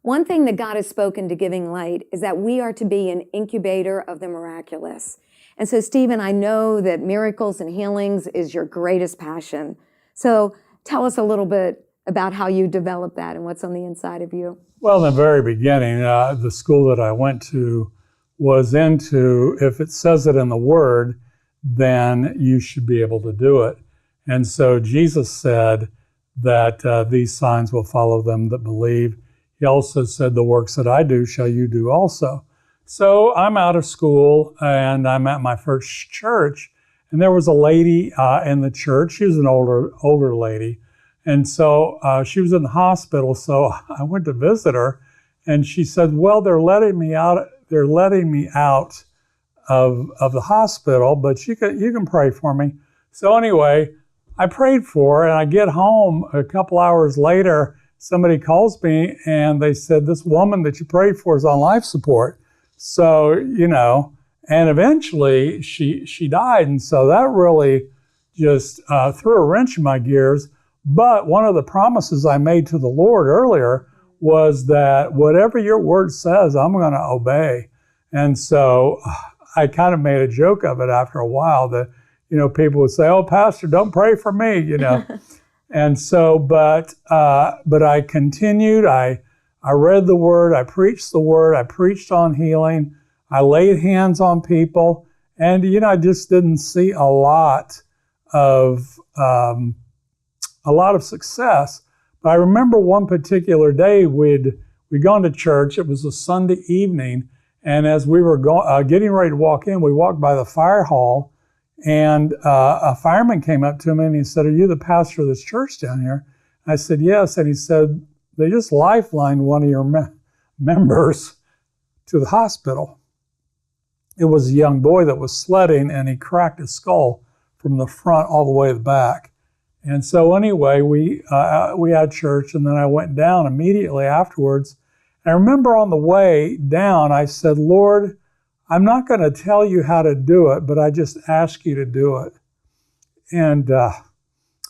One thing that God has spoken to Giving Light is that we are to be an incubator of the miraculous. And so, Steven, I know that miracles and healings is your greatest passion. So tell us a little bit about how you developed that and what's on the inside of you. Well, in the very beginning, the school that I went to was into, if it says it in the Word, then you should be able to do it. And so Jesus said that these signs will follow them that believe. He also said, the works that I do shall you do also. So I'm out of school and I'm at my first church, and there was a lady in the church. She was an older lady. And so she was in the hospital, so I went to visit her, and she said, well, they're letting me out of the hospital, but you can pray for me. So anyway, I prayed for her, and I get home a couple hours later, somebody calls me and they said, this woman that you prayed for is on life support. So, and eventually she died. And so that really just threw a wrench in my gears. But one of the promises I made to the Lord earlier was that whatever your word says, I'm going to obey. And so I kind of made a joke of it after a while that, people would say, oh, Pastor, don't pray for me, And so, but I continued. I read the word. I preached the word. I preached on healing. I laid hands on people. And, I just didn't see a lot of success. But I remember one particular day we'd gone to church. It was a Sunday evening. And as we were getting ready to walk in, we walked by the fire hall. And a fireman came up to me and he said, are you the pastor of this church down here? I said, yes. And he said, they just lifelined one of your members to the hospital. It was a young boy that was sledding, and he cracked his skull from the front all the way to the back. And so anyway, we had church, and then I went down immediately afterwards. And I remember on the way down, I said, Lord, I'm not going to tell you how to do it, but I just ask you to do it. And I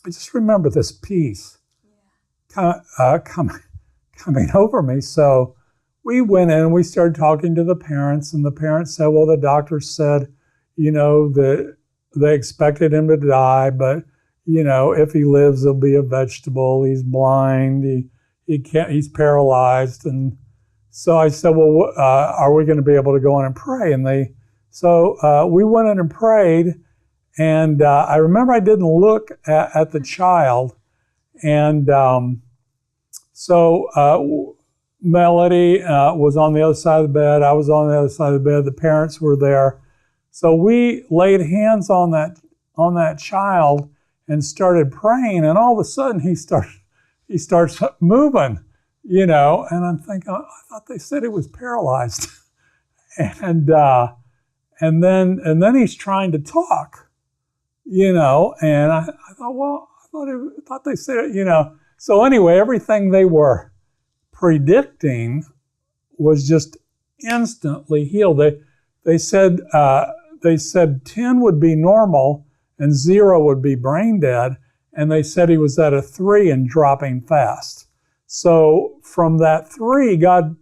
just remember this peace coming over me. So we went in and we started talking to the parents, and the parents said, well, the doctor said, that they expected him to die, but, if he lives, he'll be a vegetable. He's blind. He can't, he's paralyzed. And so I said, well, are we going to be able to go in and pray? And we went in and prayed. And I remember I didn't look at the child. And Melody was on the other side of the bed. I was on the other side of the bed. The parents were there. So we laid hands on that child and started praying. And all of a sudden he starts moving. And I'm thinking, I thought they said he was paralyzed. and then he's trying to talk, and I thought, well, I thought they said, So anyway, everything they were predicting was just instantly healed. They said 10 would be normal and 0 would be brain dead. And they said he was at a 3 and dropping fast. So from that 3, God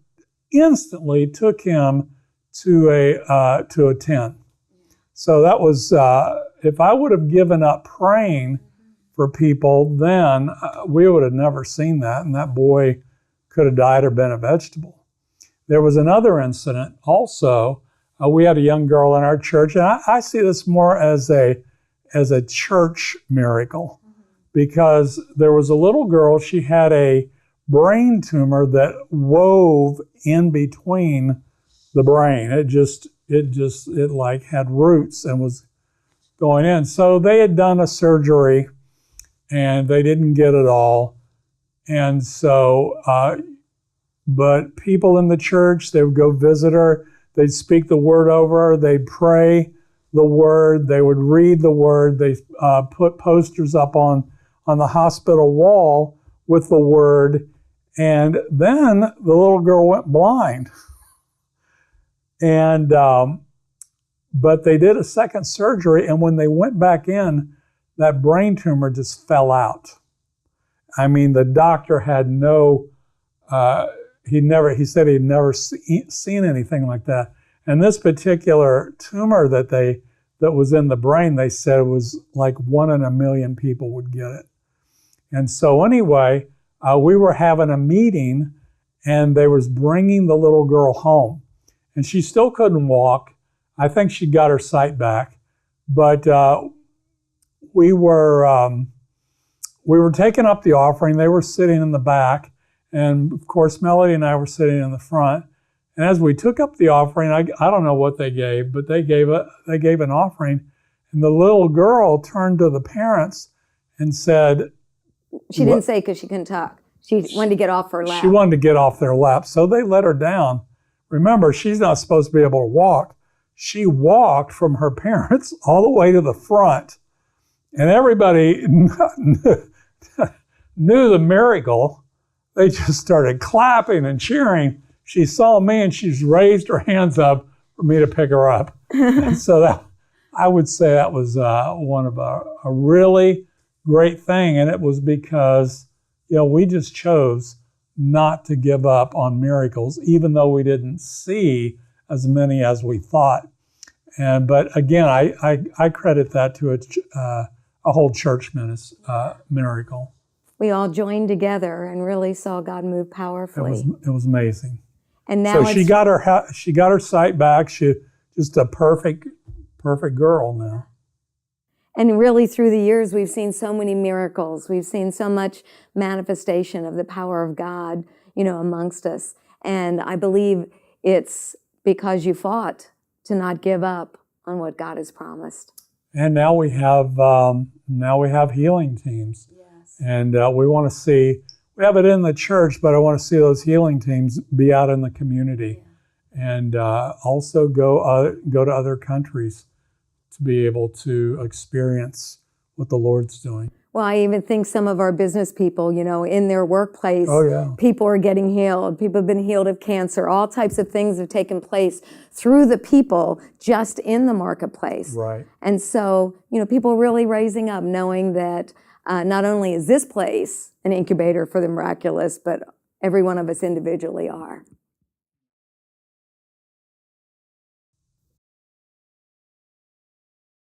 instantly took him to a 10. So that was, if I would have given up praying for people, then we would have never seen that, and that boy could have died or been a vegetable. There was another incident also. We had a young girl in our church, and I see this more as a church miracle, because there was a little girl. She had a brain tumor that wove in between the brain. It like had roots and was going in. So they had done a surgery and they didn't get it all. And so, but people in the church, they would go visit her. They'd speak the word over her. They'd pray the word. They would read the word. They put posters up on the hospital wall with the word. And then the little girl went blind. And, but they did a second surgery, and when they went back in, that brain tumor just fell out. I mean, the doctor had no he said he'd never seen anything like that. And this particular tumor that was in the brain, they said it was like 1 in a million people would get it. And so anyway, we were having a meeting, and they was bringing the little girl home. And she still couldn't walk. I think she got her sight back. But we were taking up the offering. They were sitting in the back. And of course, Melody and I were sitting in the front. And as we took up the offering, I don't know what they gave, but they gave an offering. And the little girl turned to the parents and said, she didn't say because she couldn't talk. She wanted to get off her lap. She wanted to get off their lap. So they let her down. Remember, she's not supposed to be able to walk. She walked from her parents all the way to the front. And everybody knew the miracle. They just started clapping and cheering. She saw me, and she's raised her hands up for me to pick her up. And so I would say that was one of a really great thing. And it was because, we just chose not to give up on miracles, even though we didn't see as many as we thought. But again, I credit that to a whole church miracle. We all joined together and really saw God move powerfully. It was amazing. And now so she got her sight back. She just a perfect girl now. And really through the years, we've seen so many miracles. We've seen so much manifestation of the power of God, amongst us. And I believe it's because you fought to not give up on what God has promised. And now we have healing teams. Yes. And we want to see, we have it in the church, but I want to see those healing teams be out in the community. Yeah. And also go to other countries to be able to experience what the Lord's doing. Well, I even think some of our business people, in their workplace, people are getting healed. People have been healed of cancer. All types of things have taken place through the people just in the marketplace. Right. And so, people are really raising up, knowing that not only is this place an incubator for the miraculous, but every one of us individually are.